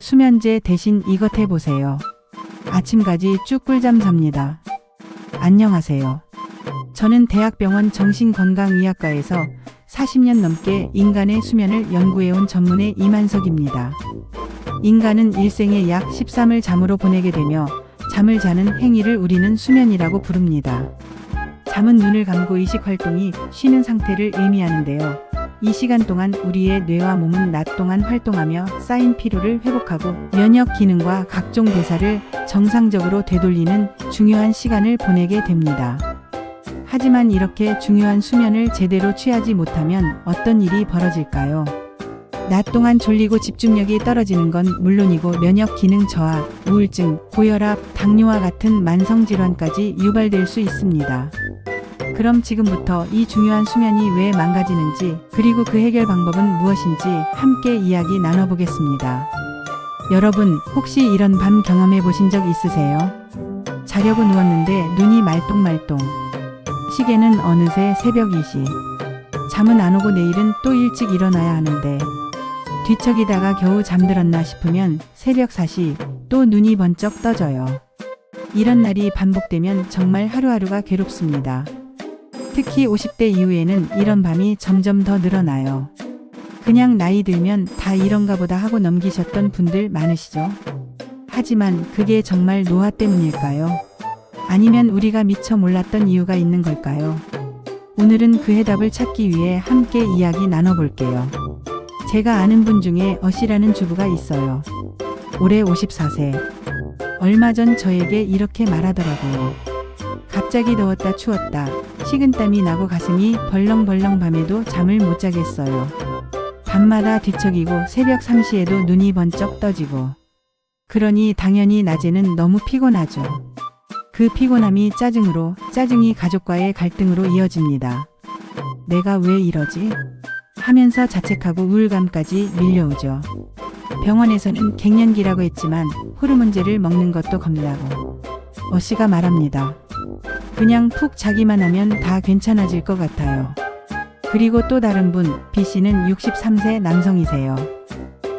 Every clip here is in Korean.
수면제 대신 이것 해보세요. 아침까지 쭉 꿀잠 잡니다. 안녕하세요. 저는 대학병원 정신건강의학과에서 40년 넘게 인간의 수면을 연구해온 전문의 이만석입니다. 인간은 일생에 약 13을 잠으로 보내게 되며 잠을 자는 행위를 우리는 수면이라고 부릅니다. 잠은 눈을 감고 의식활동이 쉬는 상태를 의미하는데요. 이 시간 동안 우리의 뇌와 몸은 낮 동안 활동하며 쌓인 피로를 회복하고 면역 기능과 각종 대사를 정상적으로 되돌리는 중요한 시간을 보내게 됩니다. 하지만 이렇게 중요한 수면을 제대로 취하지 못하면 어떤 일이 벌어질까요? 낮 동안 졸리고 집중력이 떨어지는 건 물론이고 면역 기능 저하, 우울증, 고혈압, 당뇨와 같은 만성질환까지 유발될 수 있습니다. 그럼 지금부터 이 중요한 수면이 왜 망가지는지, 그리고 그 해결 방법은 무엇인지 함께 이야기 나눠보겠습니다. 여러분, 혹시 이런 밤 경험해 보신 적 있으세요? 자려고 누웠는데 눈이 말똥말똥. 시계는 어느새 새벽 2시. 잠은 안 오고 내일은 또 일찍 일어나야 하는데 뒤척이다가 겨우 잠들었나 싶으면 새벽 4시 또 눈이 번쩍 떠져요. 이런 날이 반복되면 정말 하루하루가 괴롭습니다. 특히 50대 이후에는 이런 밤이 점점 더 늘어나요. 그냥 나이 들면 다 이런가 보다 하고 넘기셨던 분들 많으시죠? 하지만 그게 정말 노화 때문일까요? 아니면 우리가 미처 몰랐던 이유가 있는 걸까요? 오늘은 그 해답을 찾기 위해 함께 이야기 나눠볼게요. 제가 아는 분 중에 어씨라는 주부가 있어요. 올해 54세. 얼마 전 저에게 이렇게 말하더라고요. 갑자기 더웠다 추웠다. 식은땀이 나고 가슴이 벌렁벌렁 밤에도 잠을 못 자겠어요. 밤마다 뒤척이고 새벽 3시에도 눈이 번쩍 떠지고. 그러니 당연히 낮에는 너무 피곤하죠. 그 피곤함이 짜증으로, 짜증이 가족과의 갈등으로 이어집니다. 내가 왜 이러지? 하면서 자책하고 우울감까지 밀려오죠. 병원에서는 갱년기라고 했지만 호르몬제를 먹는 것도 겁나고. 어씨가 말합니다. 그냥 푹 자기만 하면 다 괜찮아질 것 같아요. 그리고 또 다른 분, B씨는 63세 남성이세요.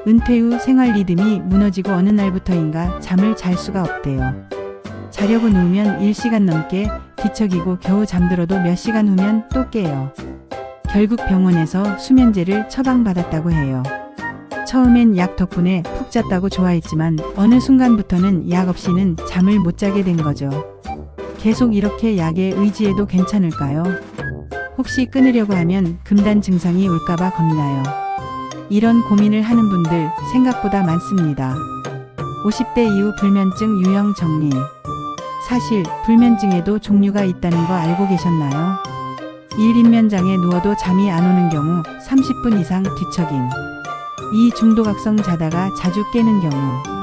은퇴 후 생활 리듬이 무너지고 어느 날부터인가 잠을 잘 수가 없대요. 자려고 누우면 1시간 넘게 뒤척이고 겨우 잠들어도 몇 시간 후면 또 깨요. 결국 병원에서 수면제를 처방받았다고 해요. 처음엔 약 덕분에 푹 잤다고 좋아했지만 어느 순간부터는 약 없이는 잠을 못 자게 된 거죠. 계속 이렇게 약에 의지해도 괜찮을까요? 혹시 끊으려고 하면 금단 증상이 올까봐 겁나요. 이런 고민을 하는 분들 생각보다 많습니다. 50대 이후 불면증 유형 정리. 사실 불면증에도 종류가 있다는 거 알고 계셨나요? 1인면장에 누워도 잠이 안 오는 경우 30분 이상 뒤척임. 2. 중도각성 자다가 자주 깨는 경우.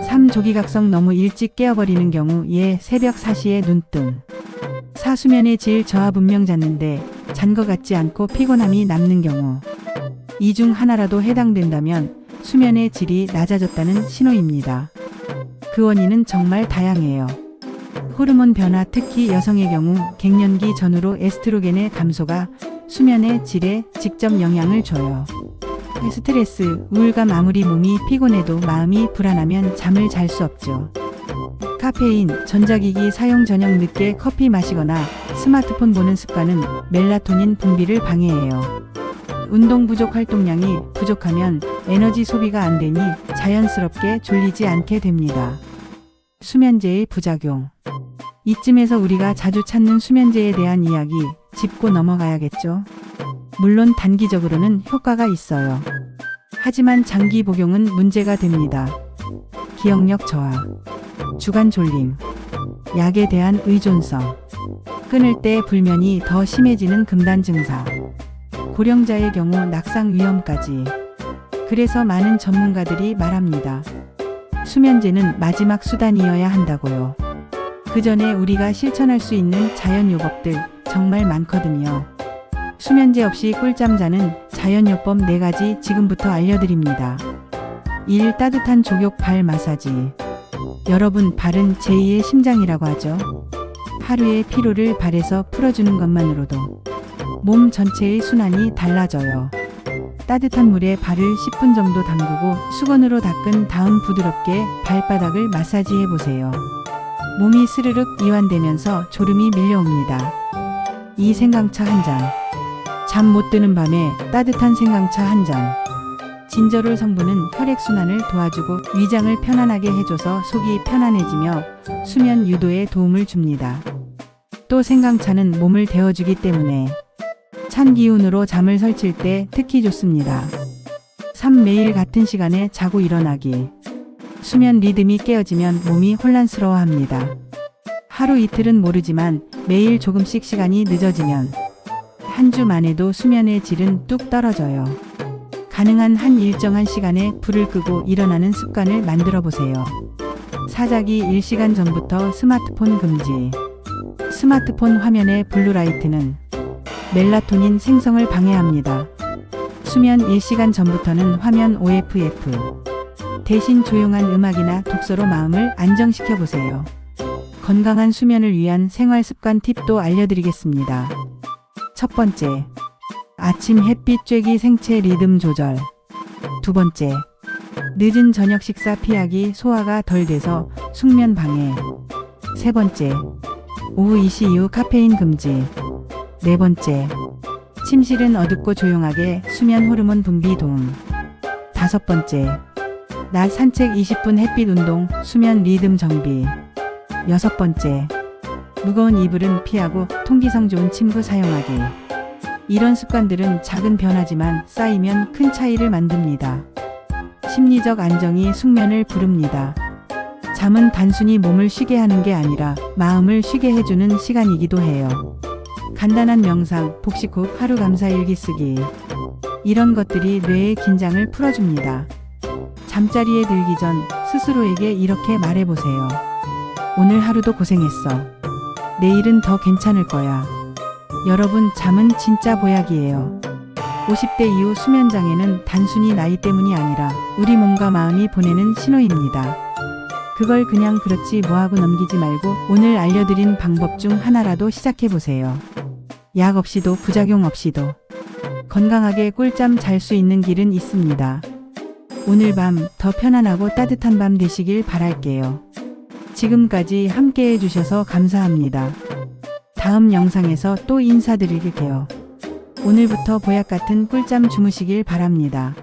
3. 조기각성 너무 일찍 깨어버리는 경우 예 새벽 4시에 눈뜸. 4. 수면의 질 저하 분명 잤는데 잔 것 같지 않고 피곤함이 남는 경우. 이 중 하나라도 해당된다면 수면의 질이 낮아졌다는 신호입니다. 그 원인은 정말 다양해요. 호르몬 변화, 특히 여성의 경우 갱년기 전후로 에스트로겐의 감소가 수면의 질에 직접 영향을 줘요. 스트레스, 우울감, 아무리 몸이 피곤해도 마음이 불안하면 잠을 잘 수 없죠. 카페인, 전자기기 사용 저녁 늦게 커피 마시거나 스마트폰 보는 습관은 멜라토닌 분비를 방해해요. 운동 부족, 활동량이 부족하면 에너지 소비가 안 되니 자연스럽게 졸리지 않게 됩니다. 수면제의 부작용. 이쯤에서 우리가 자주 찾는 수면제에 대한 이야기 짚고 넘어가야겠죠. 물론 단기적으로는 효과가 있어요. 하지만 장기 복용은 문제가 됩니다. 기억력 저하, 주간 졸림, 약에 대한 의존성, 끊을 때 불면이 더 심해지는 금단 증상, 고령자의 경우 낙상 위험까지. 그래서 많은 전문가들이 말합니다. 수면제는 마지막 수단이어야 한다고요. 그 전에 우리가 실천할 수 있는 자연요법들 정말 많거든요. 수면제 없이 꿀잠 자는 자연요법 4가지 지금부터 알려드립니다. 1. 따뜻한 족욕 발 마사지. 여러분, 발은 제2의 심장이라고 하죠. 하루의 피로를 발에서 풀어주는 것만으로도 몸 전체의 순환이 달라져요. 따뜻한 물에 발을 10분 정도 담그고 수건으로 닦은 다음 부드럽게 발바닥을 마사지해 보세요. 몸이 스르륵 이완되면서 졸음이 밀려옵니다. 이 생강차 한 잔. 잠 못 드는 밤에 따뜻한 생강차 한 잔. 진저롤 성분은 혈액순환을 도와주고 위장을 편안하게 해줘서 속이 편안해지며 수면 유도에 도움을 줍니다. 또 생강차는 몸을 데워주기 때문에 찬 기운으로 잠을 설칠 때 특히 좋습니다. 3. 매일 같은 시간에 자고 일어나기. 수면 리듬이 깨어지면 몸이 혼란스러워합니다. 하루 이틀은 모르지만 매일 조금씩 시간이 늦어지면 한 주만 해도 수면의 질은 뚝 떨어져요. 가능한 한 일정한 시간에 불을 끄고 일어나는 습관을 만들어 보세요. 사자기 1시간 전부터 스마트폰 금지. 스마트폰 화면의 블루라이트는 멜라토닌 생성을 방해합니다. 수면 1시간 전부터는 화면 OFF. 대신 조용한 음악이나 독서로 마음을 안정시켜 보세요. 건강한 수면을 위한 생활 습관 팁도 알려드리겠습니다. 첫 번째, 아침 햇빛 쬐기 생체 리듬 조절. 두 번째, 늦은 저녁 식사 피하기 소화가 덜 돼서 숙면 방해. 세 번째, 오후 2시 이후 카페인 금지. 네 번째, 침실은 어둡고 조용하게 수면 호르몬 분비 도움. 다섯 번째, 낮 산책 20분 햇빛 운동 수면 리듬 정비. 여섯 번째, 무거운 이불은 피하고 통기성 좋은 침구 사용하기. 이런 습관들은 작은 변화지만 쌓이면 큰 차이를 만듭니다. 심리적 안정이 숙면을 부릅니다. 잠은 단순히 몸을 쉬게 하는 게 아니라 마음을 쉬게 해주는 시간이기도 해요. 간단한 명상, 복식호흡, 하루 감사 일기 쓰기. 이런 것들이 뇌의 긴장을 풀어줍니다. 잠자리에 들기 전 스스로에게 이렇게 말해보세요. 오늘 하루도 고생했어. 내일은 더 괜찮을 거야. 여러분, 잠은 진짜 보약이에요. 50대 이후 수면장애는 단순히 나이 때문이 아니라 우리 몸과 마음이 보내는 신호입니다. 그걸 그냥 그렇지 뭐하고 넘기지 말고 오늘 알려드린 방법 중 하나라도 시작해보세요. 약 없이도 부작용 없이도 건강하게 꿀잠 잘 수 있는 길은 있습니다. 오늘 밤 더 편안하고 따뜻한 밤 되시길 바랄게요. 지금까지 함께 해주셔서 감사합니다. 다음 영상에서 또 인사드릴게요. 오늘부터 보약 같은 꿀잠 주무시길 바랍니다.